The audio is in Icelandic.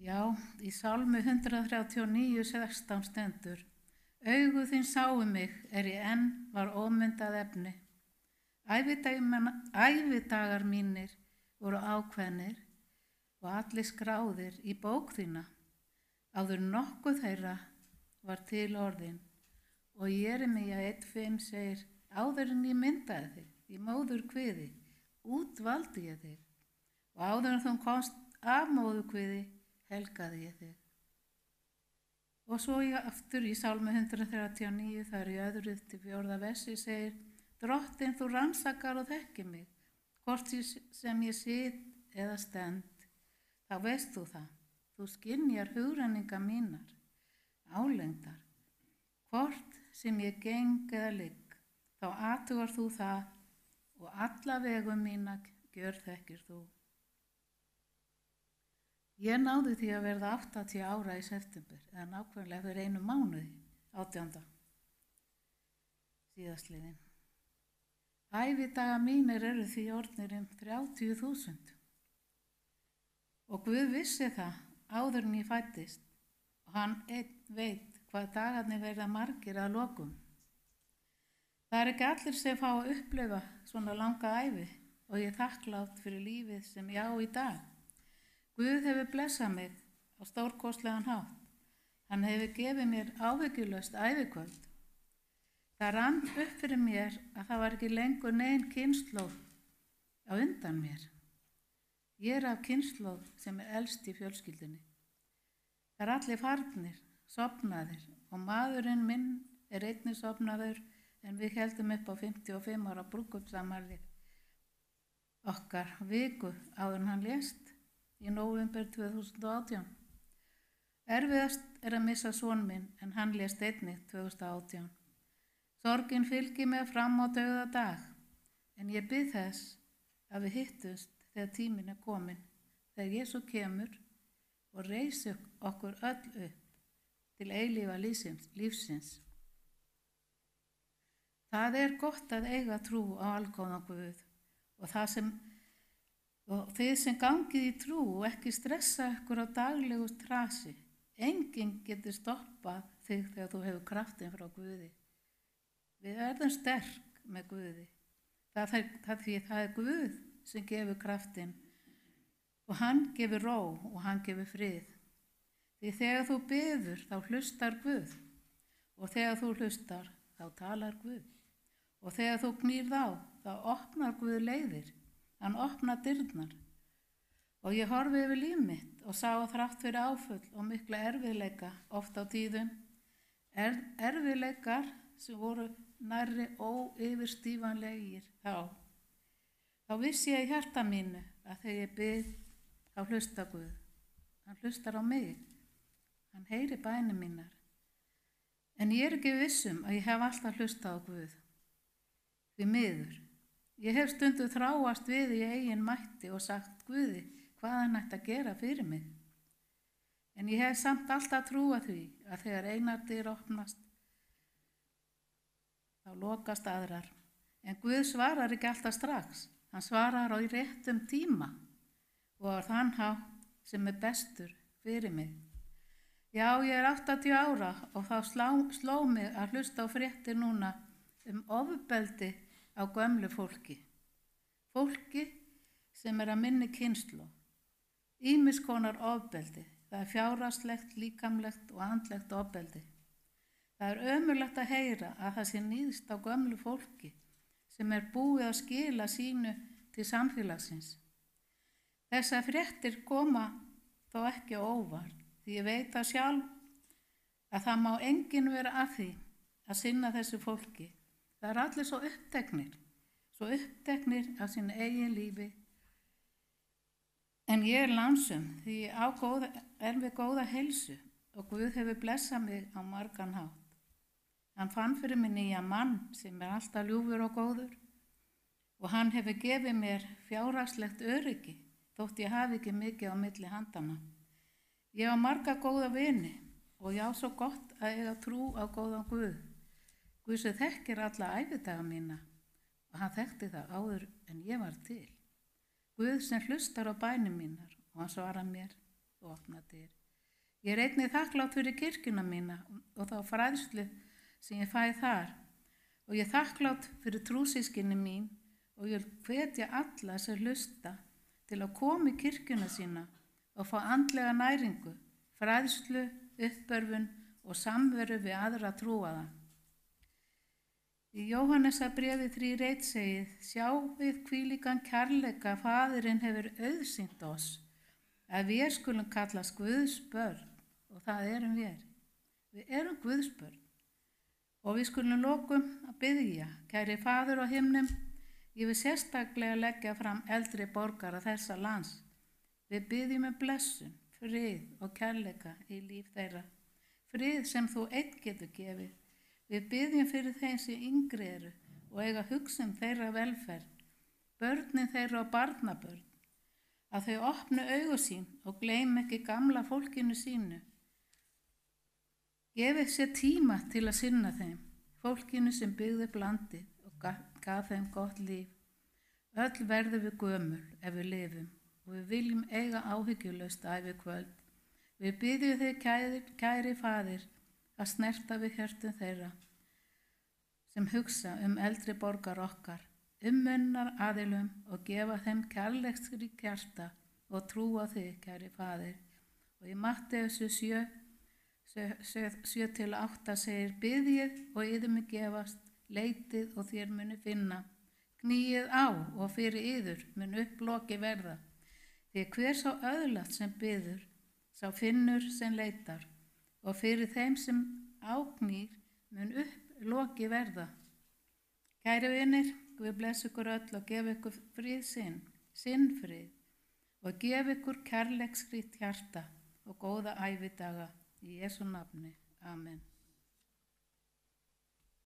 Já, í Sálmi 139:16 stendur: Augu þín sáu mig, ég enn var ómyndað efni. Ævidagar mínir voru ákveðnir og allir skráðir í bók þína. Áður nokkuð þeirra var til orðin. Og Jeremía 1:5 segir: Áður en ég myndaði þig, í móðurkviði, útvaldi ég þig. Og áður en þú komst af móðurkviði, helgaði ég þig. Og svo aftur í Sálmi 139, þar í 2-4 versi segir: Drottinn, þú rannsakar og þekkir mig, hvort sem ég sit eða stend, þá veist þú það. Þú skynjar hugrenningar mínar, álengdar. Hvort sem ég geng eða ligg, þá athugar þú það og alla vegum mína gjörþekkir þú. Ég náði því að verða 80 ára í september, eða nákvæmlega fyrir 1 mánuði, 18. síðastliðin. Ævidagar mínir eru því orðnir 30.000. Og Guð vissi það áður en ég fæddist og hann einn veit hvað dagarnir verða margir að lokum. Það er ekki allir sem fá að upplifa svona langa ævi og ég er þakklátt fyrir lífið sem ég á í dag. Guð hefur blessað mig á stórkostlegan hátt. Hann hefur gefið mér áhyggjulaust ævikvöld. Það rann upp fyrir mér að það var ekki lengur nein kynslóð á undan mér. Ég er af kynslóð sem er elst í fjölskyldunni. Það er allir farnir, sofnaðir og maðurinn minn er einnig sofnaður en við heldum upp á 55 ára brúðkaupsafmæli okkar viku áður en hann lést í nóvember 2018. Erfiðast er að missa son minn en hann lést einnig 2018. Sorgin fylgir mig fram á dauðadag en ég bið þess að við hittumst þegar tíminn er kominn, þegar Jesú kemur og reisir okkur öll upp til eilífa lífsins. Það er gott að eiga trú á algóðan Guð og þið sem gangið í trú og ekki stressa ykkur á daglegu trasi. Enginn getur stoppað þig þegar þú hefur kraftinn frá Guði. Við verðum sterk með Guði. Það er Guð sem gefur kraftinn og hann gefur ró og hann gefur frið. Því þegar þú biður þá hlustar Guð og þegar þú hlustar þá talar Guð og þegar þú knýrð á þá opnar Guð leiðir. Hann opnar dyrnar og ég horfi yfir líf mitt og sá að þrátt fyrir áföll og mikla erfiðleika oft á tíðum, erfiðleikar sem voru nærri óyfirstífanlegir þá vissi ég í hjarta mínu að þegar ég bið þá hlustar Guð. Hann hlustar á mig, hann heyrir bænir mínar. En ég er ekki vissum að ég hef alltaf hlustað á Guð. Því miður. Ég hef stundu þráast við í eigin mætti og sagt Guði hvað hann ætti að gera fyrir mig. En ég hef samt alltaf trúað því að þegar einar dyr opnast, þá lokast aðrar. En Guð svarar ekki alltaf strax. Hann svarar á réttum tíma og á þann hátt sem er bestur fyrir mig. Já, ég er 80 ára og þá sló mig að hlusta á fréttir núna ofbeldi á gömlu fólki. Fólki sem er að minni kynslóð. Ýmiss konar ofbeldi. Það er fjárhagslegt, líkamlegt og andlegt ofbeldi. Það er ömurlegt að heyra að það sé níðst á gömlu fólki sem er búið að skila sínu til samfélagsins. Þessar fréttir koma þó ekki á óvart því ég veit það sjálf að það má enginn vera að því að sinna þessu fólki. Það er allir svo uppteknir af sínu eigin lífi. En ég er lánsöm því ég er við góða heilsu og Guð hefur blessað mig á margan hátt. Hann fann fyrir mig nýja mann sem er alltaf ljúfur og góður og hann hefur gefið mér fjárhagslegt öryggi þótt ég hafi ekki mikið á milli handana. Ég á marga góða vini og ég á svo gott að eiga trú á góðan Guð. Guð sem þekkir alla ævidaga mína og hann þekkti það áður en ég var til. Guð sem hlustar á bænir mínar og hann svarar mér og opnar dyr. Ég er einnig þakklátt fyrir kirkjuna mína og þá fræðslu sem ég fæ þar og ég er þakklátt fyrir trúsískinni mín og ég vil hvetja alla sem hlusta til að koma í kirkjuna sína og fá andlega næringu, fræðslu, uppörfun og samveru við aðra trúaða. Í Jóhannesarbréfi 3:1 segir: Sjá við hvílíkan kærleika Faðirinn hefur auðsýnt oss, að við skulum kallast Guðs börn, og það erum við. Við erum Guðs börn. Og við skulum lokum að biðja: Kæri Faðir á himnum, ég vil sérstaklega leggja fram eldri borgara þessa lands. Við biðjum blessun, frið og kærleika í líf þeirra. Frið sem þú einn getur gefið. Við biðjum fyrir þeim sem yngri eru og eiga hugsa þeirra velferð, börnin þeirra og barnabörn, að þau opnu augu sín og gleymi ekki gamla fólkinu sínu. Gefið sér tíma til að sinna þeim, fólkinu sem byggði upp landið og gaf þeim gott líf. Öll verðum við gömul ef við lifum og við viljum eiga áhyggjulaust ævikvöld. Við biðjum þig, kæri Faðir, að snerta við hjörtum þeirra sem hugsa eldri borgar okkar, ummunnar aðilum og gefa þeim kærleiksríkt hjarta og trúa þig, kæri Faðir. Og í Matteusar 7:8 segir: Biðjið og yður mun gefast, leitið og þér muni finna, kníið á og fyrir yður mun upploki verða. Því hver sá öðlast sem biður, sá finnur sem leitar, og fyrir þeim sem áknýr mun upploki verða. Kæri vinir, Guð bless ykkur öll og gef ykkur frið sinn frið, og gef ykkur kærleiksríkt hjarta og góða ævidaga í Jesú nafni. Amen.